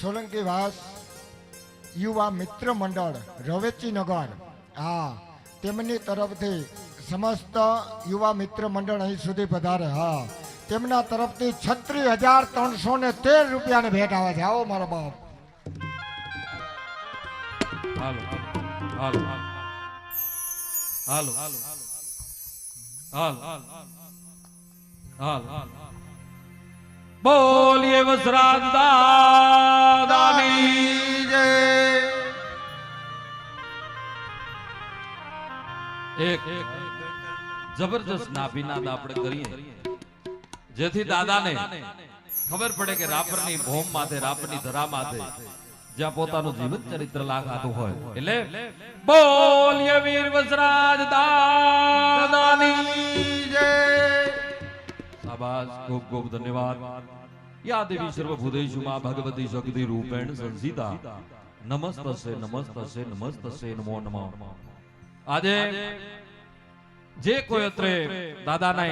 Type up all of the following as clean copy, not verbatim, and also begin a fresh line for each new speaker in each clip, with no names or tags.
સોલંકી વાસ યુવા મિત્ર મંડળ રવેચી નગર, હા, તેમની તરફથી સમસ્ત યુવા મિત્ર મંડળ અહીં સુધી પધારે, હા, તેમના તરફથી 36,313 રૂપિયાની ભેટ આવે છે. આવો મારો બાપ.
હાલો હાલો હાલો હાલ હાલ બોલીએ વસરાજ દાદાની
જય.
એક જબરજસ્ત નાભીનાદ આપણે કરીએ જેથી દાદાને ખબર પડે કે રાપરની ભોમ માથે, રાપરની ધરા માથે જ્યાં પોતાનું જીવન ચરિત્ર લાગાતું હોય. એટલે બોલીએ વીર વસરાજ દાદાની
જય.
શાબાશ, ખૂબ ખૂબ ધન્યવાદ. યા દેવી સર્વભૂતેષુ માં ભગવતી શક્તિ રૂપેણ સંસિતા નમસ્તસે નમસ્તસે નમસ્તસે નમો નમઃ. આજે જે કોઈ અત્રે દાદાને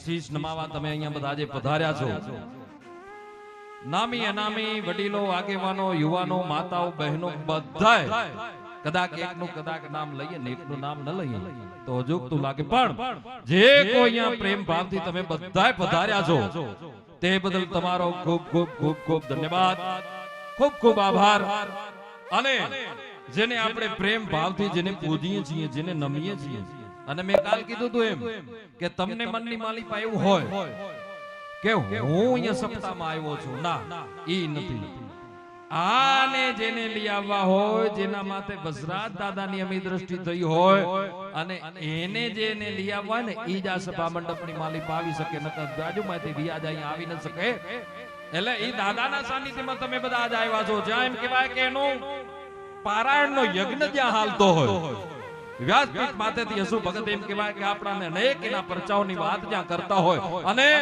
શીશ નમાવા તમે અહીંયા બધા જે પધાર્યા છો, નામી અનામી વડીલો, આગેવાનો, યુવાનો, માતાઓ, બહેનો બધાય કદાચ એકનું કદાચ નામ લઈએ ને એકનું નામ ન લઈએ તો અજુગતું લાગે, પણ જે કોઈ અહીંયા પ્રેમ ભાવથી તમે બધાય પધાર્યા છો તે બદલ તમારો ખૂબ ખૂબ ખૂબ ખૂબ ધન્યવાદ, ખૂબ ખૂબ આભાર. અને જેને આપણે પ્રેમ ભાવથી જેને પૂજીએ છીએ, જેને નમીએ છીએ, અને મેં કાલ કીધું હતું એમ કે તમને મનની માલિપા એવું હોય કે હું અહીંયા સપ્તાહમાં આવ્યો છું, ના, ઈ નથી. આને જેને લઈ આવવા હોય, જેના માથે વસરાજ દાદાની અમી દ્રષ્ટિ થઈ હોય, અને એને જેને લઈ આવવા ને ઈ જ આ સભા મંડપની માલિપા આવી શકે, નકર બાજુમાંથી વ્યાજ અહીંયા આવી ન શકે. એટલે ઈ દાદાના સાનિધ્યમાં તમે બધા જ આવ્યા છો, જ્યાં એમ કહેવાય કે એનું પારાયણનો યજ્ઞ જ્યાં હાલતો હોય, વ્યાસપીઠ માથેથી યસુ ભગત એમ કહેવાય કે આપણાને અનેક એના પરચાઓની વાત જ્યાં કરતા હોય, અને